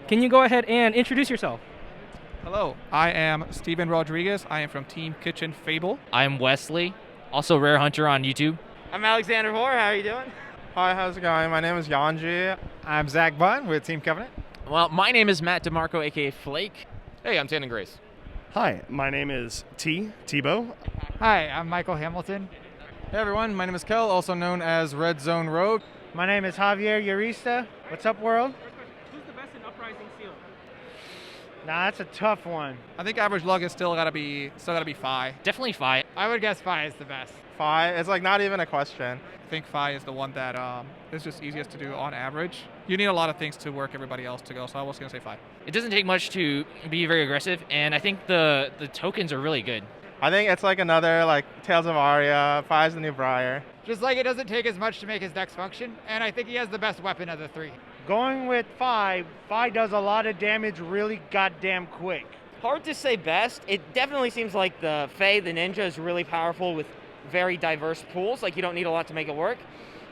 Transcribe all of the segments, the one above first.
Can you go ahead and introduce yourself? Hello, I am Steven Rodriguez. I am from Team Kitchen Fable. I'm Wesley, also Rare Hunter on YouTube. I'm Alexander Hoare. How are you doing? Hi, how's it going? My name is Yanji. I'm Zach Bunn with Team Covenant. Well, my name is Matt DeMarco, aka Flake. Hey, I'm Tannen Grace. Hi, my name is Tebow. Hi, I'm Michael Hamilton. Hey everyone, my name is Kel, also known as Red Zone Rogue. My name is Javier Urista. What's up, world? Who's the best in Uprising Sealed? Nah, that's a tough one. I think average luck is still gotta be Fi. Definitely Fi. I would guess Fi is the best. Fi, it's like not even a question. I think Fi is the one that is just easiest to do on average. You need a lot of things to work everybody else to go, so I was gonna say Fi. It doesn't take much to be very aggressive, and I think the tokens are really good. I think it's like another like Tales of Aria. Fi's the new Briar. Just like it doesn't take as much to make his decks function, and I think he has the best weapon of the three. Going with Fi does a lot of damage really goddamn quick. Hard to say best. It definitely seems like the Fae, the Ninja, is really powerful with very diverse pools. Like, you don't need a lot to make it work.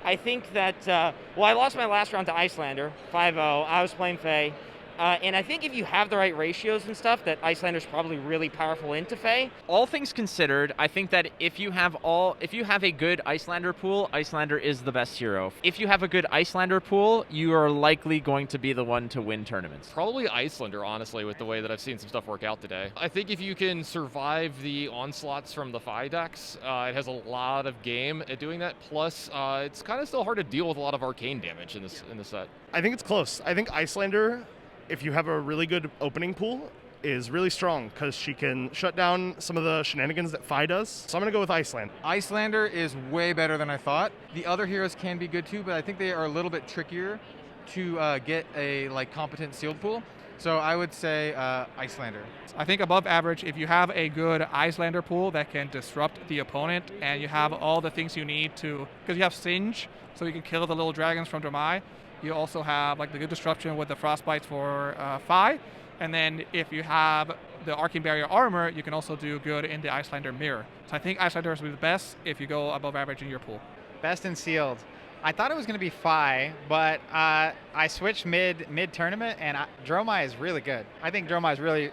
I think that, I lost my last round to Icelander, 5-0. I was playing Fae. And I think if you have the right ratios and stuff, that Icelander's probably really powerful into Fae. All things considered, I think that if you have a good Icelander pool, Icelander is the best hero. If you have a good Icelander pool, you are likely going to be the one to win tournaments. Probably Icelander, honestly, with the way that I've seen some stuff work out today. I think if you can survive the onslaughts from the Fi decks, it has a lot of game at doing that. Plus, it's kind of still hard to deal with a lot of arcane damage in this set. I think it's close. I think Icelander, if you have a really good opening pool, is really strong because she can shut down some of the shenanigans that Fi does. So I'm going to go with Iceland. Icelander is way better than I thought. The other heroes can be good too, but I think they are a little bit trickier to get a competent sealed pool. So I would say Icelander. I think above average, if you have a good Icelander pool that can disrupt the opponent, and you have all the things you need to, because you have Singe, so you can kill the little dragons from Dramai. You also have like the good disruption with the frostbites for Fi, and then if you have the Arcane Barrier armor, you can also do good in the Icelander mirror. So I think Icelander is the best if you go above average in your pool. Best in sealed. I thought it was going to be Fi, but I switched mid tournament, and Dromai is really good. I think Dromai is really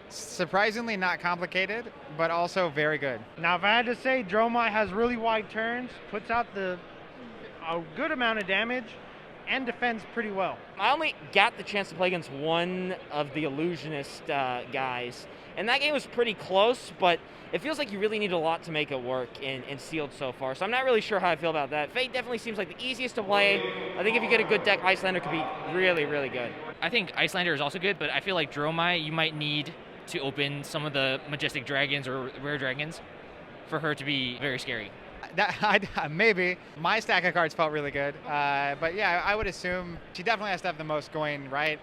surprisingly not complicated, but also very good. Now, if I had to say, Dromai has really wide turns, puts out a good amount of damage, and defends pretty well. I only got the chance to play against one of the illusionist guys, and that game was pretty close, but it feels like you really need a lot to make it work in sealed so far, so I'm not really sure how I feel about that. Fate definitely seems like the easiest to play. I think if you get a good deck, Icelander could be really, really good. I think Icelander is also good, but I feel like Dromai, you might need to open some of the majestic dragons or rare dragons for her to be very scary. Maybe. My stack of cards felt really good. But yeah, I would assume she definitely has to have the most going, right?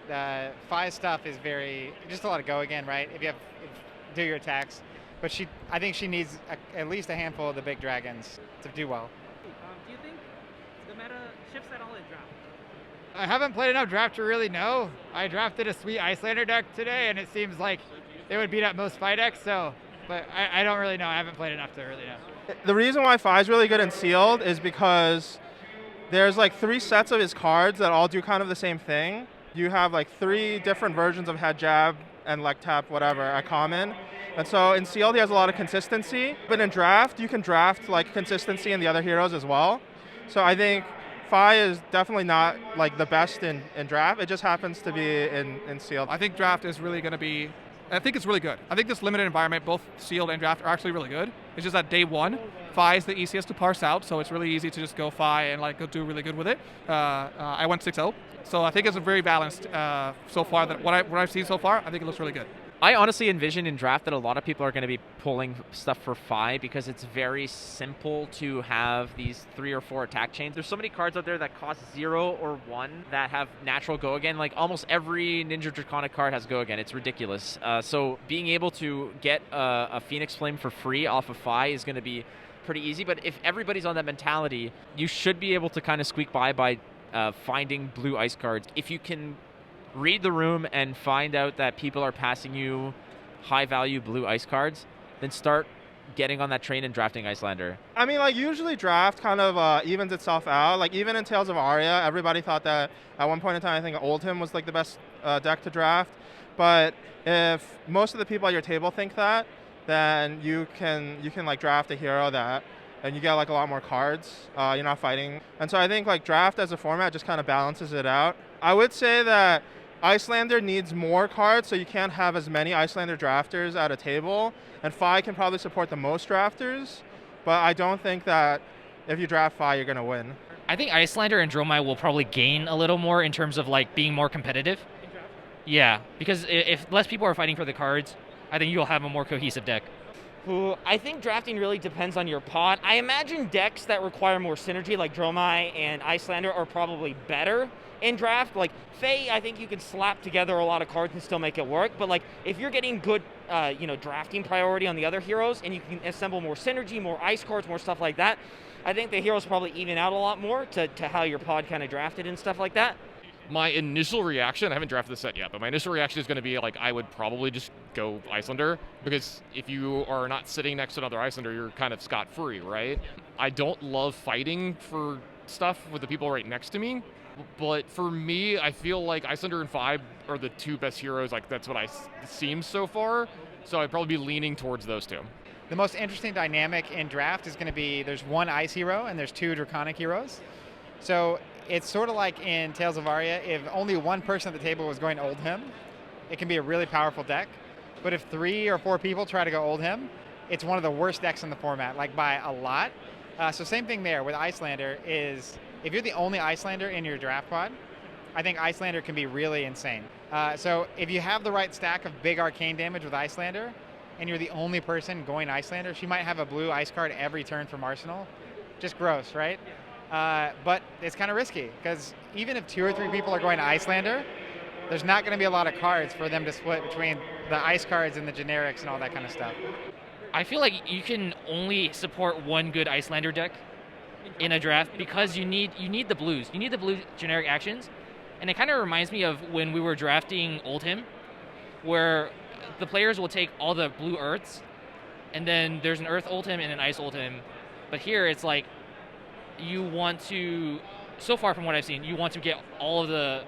Fi's stuff is just a lot of go again, right? If you do your attacks. But I think she needs at least a handful of the big dragons to do well. Do you think the meta shifts at all in draft? I haven't played enough draft to really know. I drafted a sweet Icelander deck today, and it seems like it would beat up most Fi decks, but I don't really know. I haven't played enough to really know. The reason why Fi is really good in sealed is because there's like 3 sets of his cards that all do kind of the same thing. You have like 3 different versions of head jab and leg tap, whatever, at common. And so in sealed, he has a lot of consistency. But in draft, you can draft like consistency in the other heroes as well. So I think Fi is definitely not like the best in draft. It just happens to be in sealed. I think draft is really going to be, I think it's really good. I think this limited environment, both sealed and draft, are actually really good. It's just that day one, Fi is the easiest to parse out, so it's really easy to just go Fi and like go do really good with it. I went 6-0, so I think it's a very balanced so far. That what I've seen so far, I think it looks really good. I honestly envision in draft that a lot of people are going to be pulling stuff for Fi because it's very simple to have these 3 or 4 attack chains. There's so many cards out there that cost 0 or 1 that have natural go again. Like almost every Ninja Draconic card has go again. It's ridiculous. So being able to get a Phoenix Flame for free off of Fi is going to be pretty easy. But if everybody's on that mentality, you should be able to kind of squeak by finding blue ice cards. If you can read the room and find out that people are passing you high-value blue ice cards, then start getting on that train and drafting Icelander. I mean, like usually draft kind of evens itself out. Like even in Tales of Aria, everybody thought that at one point in time, I think Oldhim was like the best deck to draft. But if most of the people at your table think that, then you can like draft a hero that, and you get like a lot more cards. You're not fighting, and so I think like draft as a format just kind of balances it out. I would say that Icelander needs more cards, so you can't have as many Icelander drafters at a table, and Fi can probably support the most drafters, but I don't think that if you draft Fi, you're going to win. I think Icelander and Dromai will probably gain a little more in terms of like being more competitive. Yeah, because if less people are fighting for the cards, I think you'll have a more cohesive deck. I think drafting really depends on your pod. I imagine decks that require more synergy, like Dromai and Icelander, are probably better in draft. Like Fae, I think you can slap together a lot of cards and still make it work. But like if you're getting good, drafting priority on the other heroes, and you can assemble more synergy, more ice cards, more stuff like that, I think the heroes probably even out a lot more to how your pod kind of drafted and stuff like that. My initial reaction, I haven't drafted the set yet, but my initial reaction is going to be like I would probably just go Icelander, because if you are not sitting next to another Icelander, you're kind of scot-free, right? I don't love fighting for stuff with the people right next to me, but for me, I feel like Icelander and Fi are the two best heroes. Like that's what seems so far, so I'd probably be leaning towards those two. The most interesting dynamic in draft is going to be there's one ice hero and there's two draconic heroes. So it's sort of like in Tales of Aria, if only one person at the table was going Old Him, it can be a really powerful deck. But if 3 or 4 people try to go Old Him, it's one of the worst decks in the format, like by a lot. So same thing there with Icelander is, if you're the only Icelander in your draft pod, I think Icelander can be really insane. So if you have the right stack of big arcane damage with Icelander, and you're the only person going Icelander, she might have a blue ice card every turn from Arsenal. Just gross, right? But it's kind of risky, because even if 2 or 3 people are going to Icelander, there's not going to be a lot of cards for them to split between the ice cards and the generics and all that kind of stuff. I feel like you can only support one good Icelander deck in a draft because you need the blues. You need the blue generic actions. And it kind of reminds me of when we were drafting Oldhim, where the players will take all the blue earths, and then there's an earth Oldhim and an ice Oldhim. But here it's like you want to, so far from what I've seen, you want to get all of the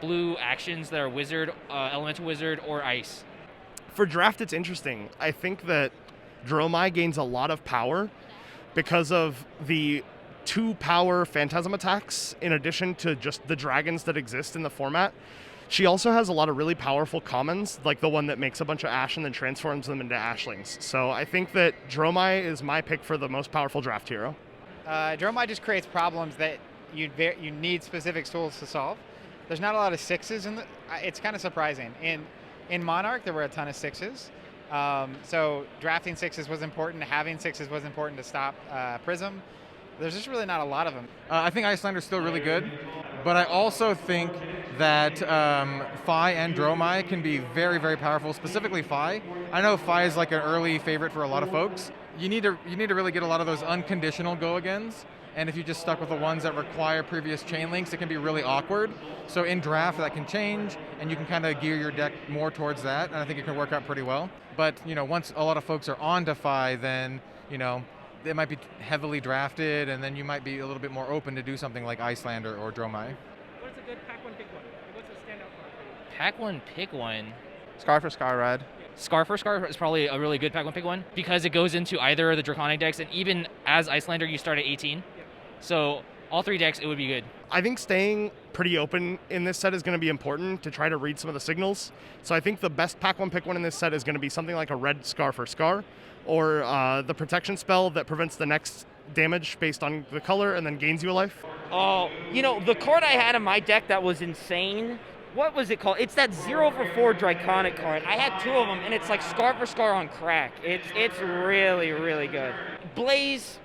blue actions that are wizard, elemental wizard, or ice. For draft, it's interesting. I think that Dromai gains a lot of power because of the 2 power Phantasm attacks in addition to just the dragons that exist in the format. She also has a lot of really powerful commons, like the one that makes a bunch of ash and then transforms them into ashlings. So I think that Dromai is my pick for the most powerful draft hero. Dromai just creates problems that you need specific tools to solve. There's not a lot of 6s in it's kind of surprising. In Monarch, there were a ton of 6s. So drafting 6s was important. Having 6s was important to stop Prism. There's just really not a lot of them. I think Icelander's still really good, but I also think that Fi and Dromai can be very, very powerful, specifically Fi. I know Fi is like an early favorite for a lot of folks. You need to really get a lot of those unconditional go-agains, and if you just stuck with the ones that require previous chain links, it can be really awkward. So in draft, that can change, and you can kind of gear your deck more towards that, and I think it can work out pretty well. But, once a lot of folks are on to Fi, then, it might be heavily drafted, and then you might be a little bit more open to do something like Icelander or Dromai. What's a good pack one, pick one? What's a standout card for you? Pack one, pick one. Scar for Scar Red. Scar for Scar is probably a really good pack one, pick one, because it goes into either of the Draconic decks, and even as Icelander, you start at 18. So all 3 decks, it would be good. I think staying pretty open in this set is going to be important to try to read some of the signals. So I think the best pack one, pick one in this set is going to be something like a red Scar for Scar, or the protection spell that prevents the next damage based on the color and then gains you a life. Oh, the card I had in my deck that was insane, what was it called? It's that 0 for 4 Draconic card. I had 2 of them, and it's like Scar for Scar on crack. It's really, really good. Blaze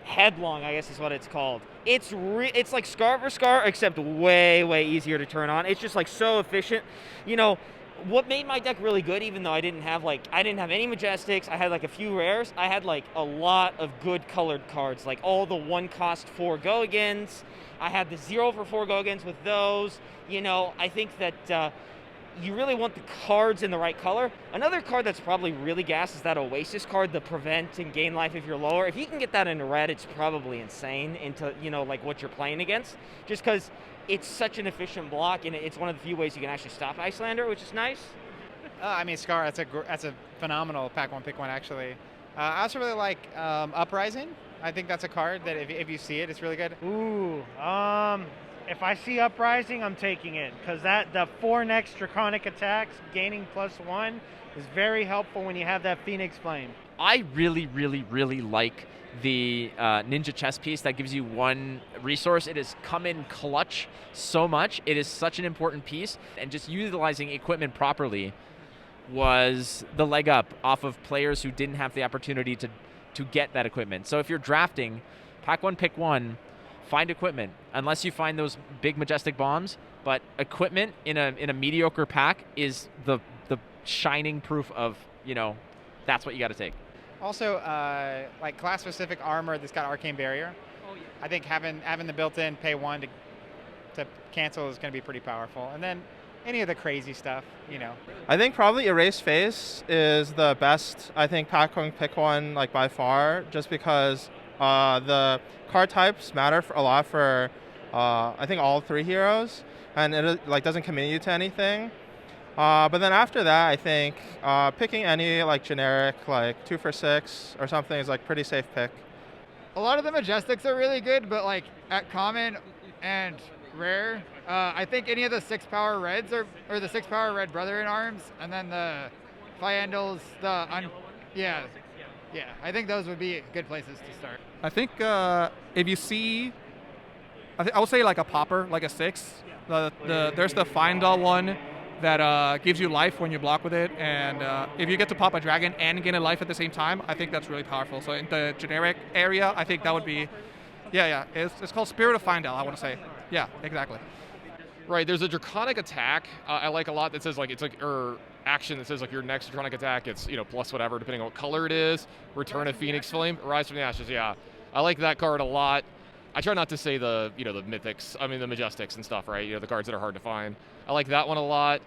Headlong, I guess is what it's called. It's like Scar for Scar, except way, way easier to turn on. It's just like so efficient. What made my deck really good, even though I didn't have any Majestics, I had like a few rares, I had like a lot of good colored cards, like all the 1-cost 4 go-agains. I had the 0 for 4 go-agains with those. I think that you really want the cards in the right color. Another card that's probably really gas is that Oasis card, the prevent and gain life if you're lower. If you can get that in red, it's probably insane into, like what you're playing against. Just because it's such an efficient block, and it's one of the few ways you can actually stop Icelander, which is nice. I mean, Scar, that's a phenomenal pack one, pick one, actually. I also really like Uprising. I think that's a card that if you see it, it's really good. Ooh, if I see Uprising, I'm taking it, because the 4 next Draconic attacks, gaining +1, is very helpful when you have that Phoenix Flame. I really, really, really like the Ninja chess piece that gives you 1 resource. It has come in clutch so much. It is such an important piece, and just utilizing equipment properly was the leg up off of players who didn't have the opportunity to get that equipment. So if you're drafting, pack 1, pick 1, find equipment, unless you find those big majestic bombs, but equipment in a mediocre pack is the shining proof of, that's what you got to take. Also, like class-specific armor that's got Arcane Barrier. Oh, yeah. I think having the built-in pay 1 to cancel is going to be pretty powerful. And then any of the crazy stuff, I think probably Erase Face is the best, I think, pack one, pick one, like by far, just because the card types matter a lot for, I think, all 3 heroes, and it like doesn't commit you to anything. But then after that, I think picking any like generic, like 2 for 6 or something is like pretty safe pick. A lot of the Majestics are really good, but like at common and rare, I think any of the 6-power reds or the 6-power red brother in arms, and then the Fiandals, yeah, I think those would be good places to start. I think if you see, I would say like a popper, like a 6. There's the Fiandal one that gives you life when you block with it, and if you get to pop a dragon and gain a life at the same time, I think that's really powerful. So in the generic area, I think that would be, it's called Spirit of Fiandal, I want to say. Yeah, exactly. Right, there's a Draconic attack I like a lot that says or action that says like your next Draconic attack, it's plus whatever depending on what color it is. Return a Phoenix Flame, Rise from the Ashes. Yeah, I like that card a lot. I try not to say the the mythics, the Majestics and stuff, right? The cards that are hard to find. I like that one a lot.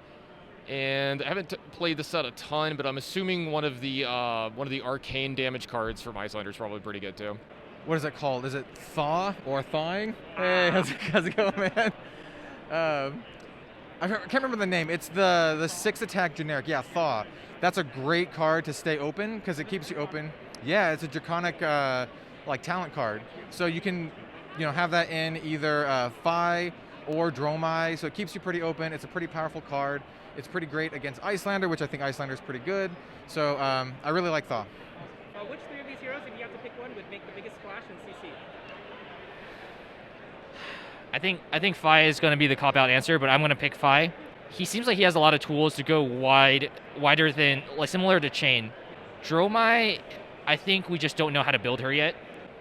And I haven't played the set a ton, but I'm assuming one of the arcane damage cards from Icelander is probably pretty good too. What is it called? Is it Thaw or Thawing? Hey, how's it going, man? I can't remember the name. It's the 6 attack generic. Yeah, Thaw. That's a great card to stay open because it keeps you open. Yeah, it's a Draconic like talent card. So you can have that in either Phi or Dromai. So it keeps you pretty open. It's a pretty powerful card. It's pretty great against Icelander, which I think Icelander is pretty good. So I really like Thaw. Which 3 of these heroes, if you have to pick one, would make the biggest splash in CC? I think Phi is going to be the cop-out answer, but I'm going to pick Phi. He seems like he has a lot of tools to go wider than, like similar to Chain. Dromai, I think we just don't know how to build her yet.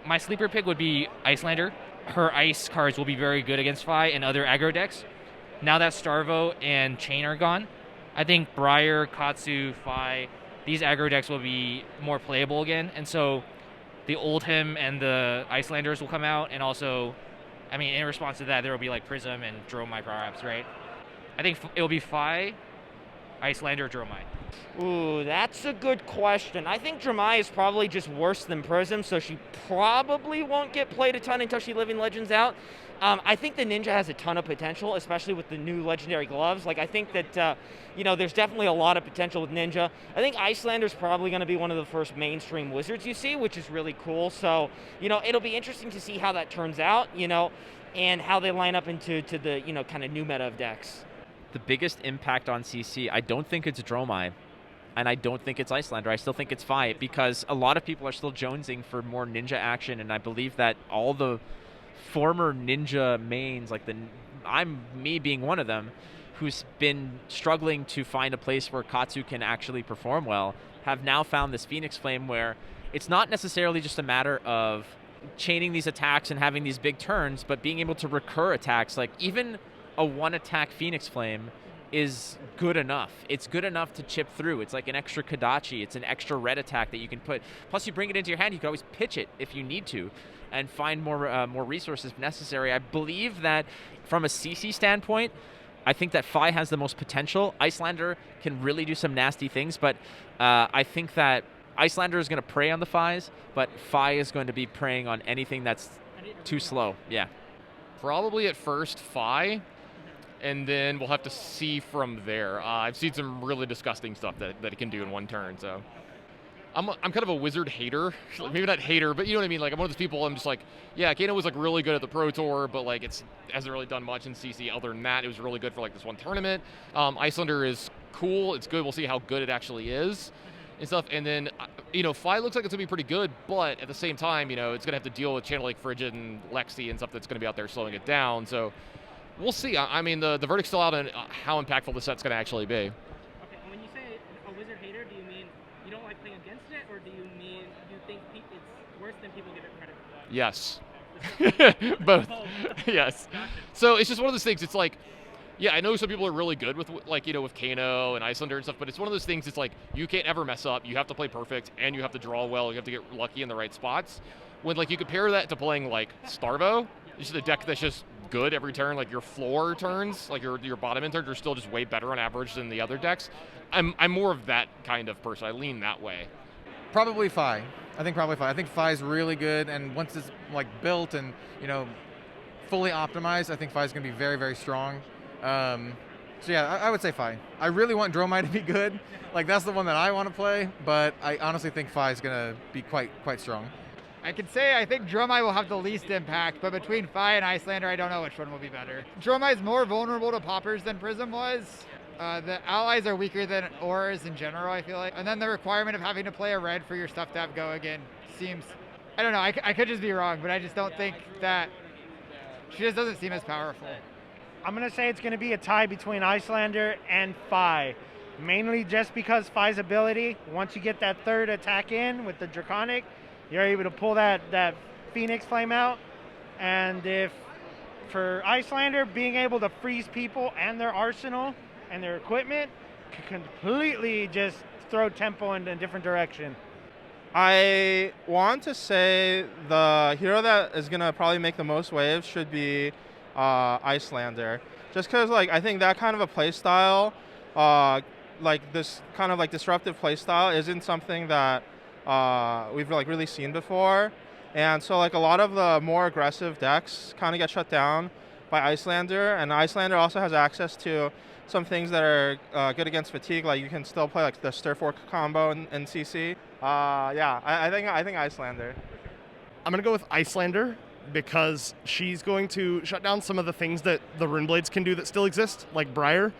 My sleeper pick would be Icelander. Her ice cards will be very good against Phi and other aggro decks. Now that Starvo and Chain are gone, I think Briar, Katsu, Phi, these aggro decks will be more playable again. And so the Oldhim and the Icelanders will come out, and also, in response to that, there will be like Prism and Dromai perhaps, right? I think it will be Phi, Icelander, Dromai. Ooh, that's a good question. I think Dromai is probably just worse than Prism, so she probably won't get played a ton until she Living Legends out. I think the Ninja has a ton of potential, especially with the new legendary gloves. Like, I think that, there's definitely a lot of potential with Ninja. I think Icelander's probably going to be one of the first mainstream wizards you see, which is really cool. So, it'll be interesting to see how that turns out, and how they line up into the, kind of new meta of decks. The biggest impact on CC, I don't think it's Dromai, and I don't think it's Icelander. I still think it's Phi, because a lot of people are still jonesing for more Ninja action, and I believe that all the former Ninja mains, like me being one of them, who's been struggling to find a place where Katsu can actually perform well, have now found this Phoenix Flame where it's not necessarily just a matter of chaining these attacks and having these big turns, but being able to recur attacks. Like, even a 1-attack Phoenix Flame is good enough. It's good enough to chip through. It's like an extra Kodachi. It's an extra red attack that you can put. Plus, you bring it into your hand. You can always pitch it if you need to and find more resources if necessary. I believe that from a CC standpoint, I think that Phi has the most potential. Icelander can really do some nasty things, but I think that Icelander is going to prey on the Phis, but Phi is going to be preying on anything that's too slow. Yeah. Probably at first Fi, and then we'll have to see from there. I've seen some really disgusting stuff that it can do in one turn, so. I'm kind of a wizard hater. Maybe not hater, but you know what I mean? Like, I'm one of those people, I'm just like, yeah, Kano was like really good at the Pro Tour, but like hasn't really done much in CC other than that. It was really good for like this one tournament. Icelander is cool. It's good. We'll see how good it actually is and stuff. And then, Fi looks like it's going to be pretty good, but at the same time, it's going to have to deal with Channel Lake Frigid and Lexi and stuff that's going to be out there slowing it down. So we'll see. I mean, the verdict's still out on how impactful the set's going to actually be. Okay, and when you say a wizard hater, do you mean you don't like playing against it, or do you mean you think it's worse than people give it credit for? Yes. Both. Yes. Gotcha. So it's just one of those things. It's like, yeah, I know some people are really good with like, with Kano and Icelander and stuff, but it's one of those things. It's like, you can't ever mess up. You have to play perfect, and you have to draw well. You have to get lucky in the right spots. When like you compare that to playing like Starvo, it's just a deck that's just good every turn. Like your floor turns, like your bottom end turns are still just way better on average than the other decks. I'm more of that kind of person. I lean that way. Probably Fi. I think Fi's really good, and once it's like built and fully optimized, I think Fi's gonna be very, very strong. So yeah, I would say Fi. I really want Dromai to be good. Like that's the one that I want to play, but I honestly think Fi's gonna be quite strong. I can say I think Dromai will have the least impact, but between Fi and Icelander, I don't know which one will be better. Dromai's more vulnerable to poppers than Prism was. The allies are weaker than auras in general, I feel like. And then the requirement of having to play a red for your stuff to have go again seems, I don't know, I could just be wrong, but I just don't think that, she just doesn't seem as powerful. I'm going to say it's going to be a tie between Icelander and Fi. Mainly just because Fi's ability, once you get that third attack in with the Draconic, you're able to pull that Phoenix Flame out. And if for Icelander, being able to freeze people and their arsenal and their equipment can completely just throw tempo in a different direction. I want to say the hero that is going to probably make the most waves should be Icelander. Just because I think that kind of a play style, like this kind of disruptive play style isn't something that we've really seen before. And so a lot of the more aggressive decks kind of get shut down by Icelander, and Icelander also has access to some things that are good against fatigue, like you can still play the Stir Fork combo in CC. Yeah, I think Icelander. I'm going to go with Icelander because she's going to shut down some of the things that the Runeblades can do that still exist, like Briar,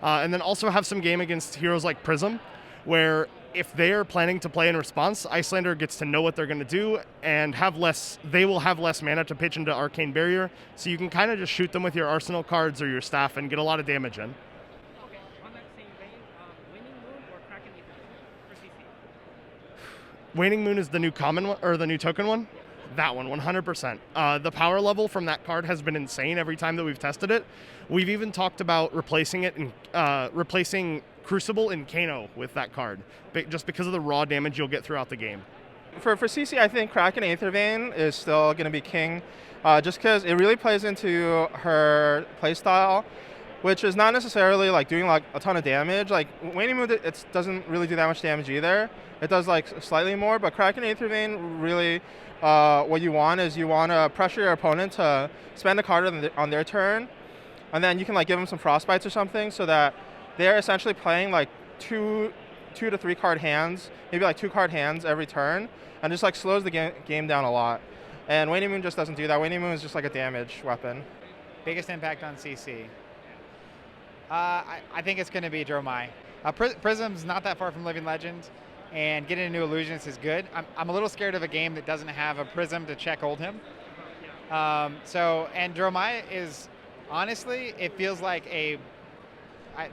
and then also have some game against heroes like Prism, where if they're planning to play in response, Icelander gets to know what they're going to do and they will have less mana to pitch into Arcane Barrier, so you can kind of just shoot them with your Arsenal cards or your staff and get a lot of damage in. Okay, on that same vein, Waning Moon or Kraken for CC? Waning Moon is the new common one, or the new token one? That one, 100%. The power level from that card has been insane every time that we've tested it. We've even talked about replacing it and replacing Crucible in Kano with that card, just because of the raw damage you'll get throughout the game. For CC, I think Kraken Aethervein is still going to be king, just because it really plays into her playstyle, which is not necessarily doing a ton of damage. Waning Moon, it doesn't really do that much damage either. It does slightly more, but Kraken Aethervein really, what you want is you want to pressure your opponent to spend a card on their turn, and then you can give them some frostbites or something, so that they're essentially playing 2 to 3 card hands, maybe 2 card hands every turn, and just slows the game down a lot. And Waning Moon just doesn't do that. Waning Moon is just a damage weapon. Biggest impact on CC. I think it's going to be Dromai. Prism's not that far from Living Legend, and getting into Illusions is good. I'm a little scared of a game that doesn't have a Prism to check hold him. And Dromai is, honestly, it feels like a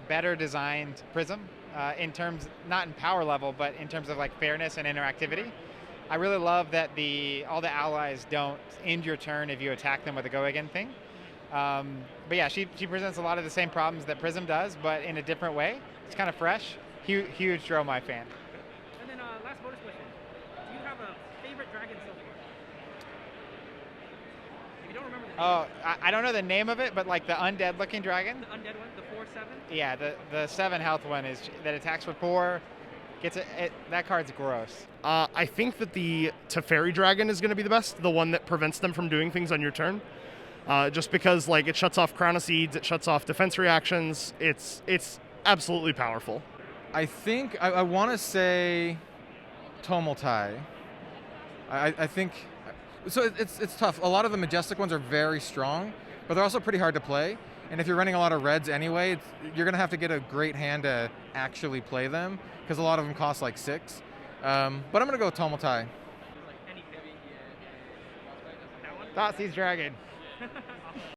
better designed Prism in terms, not in power level, but in terms of fairness and interactivity. I really love that all the allies don't end your turn if you attack them with a go again thing. But yeah, she presents a lot of the same problems that Prism does, but in a different way. It's kind of fresh. Huge Dromai fan. And then last bonus question. Do you have a favorite dragon so far? If you don't remember the name. Oh, I don't know the name of it, but the undead looking dragon. The undead one, the 4/7? Yeah, the 7 health one is that attacks for 4. That card's gross. I think that the Teferi Dragon is going to be the best, the one that prevents them from doing things on your turn. just because like it shuts off Crown of Seeds, it shuts off defense reactions. It's absolutely powerful. I think I want to say Tomultai. I think so. It's tough. A lot of the Majestic ones are very strong, but they're also pretty hard to play. And if you're running a lot of reds anyway, you're going to have to get a great hand to actually play them, because a lot of them cost like 6. But I'm going to go with Tomultai. Thoughtseized Dragon.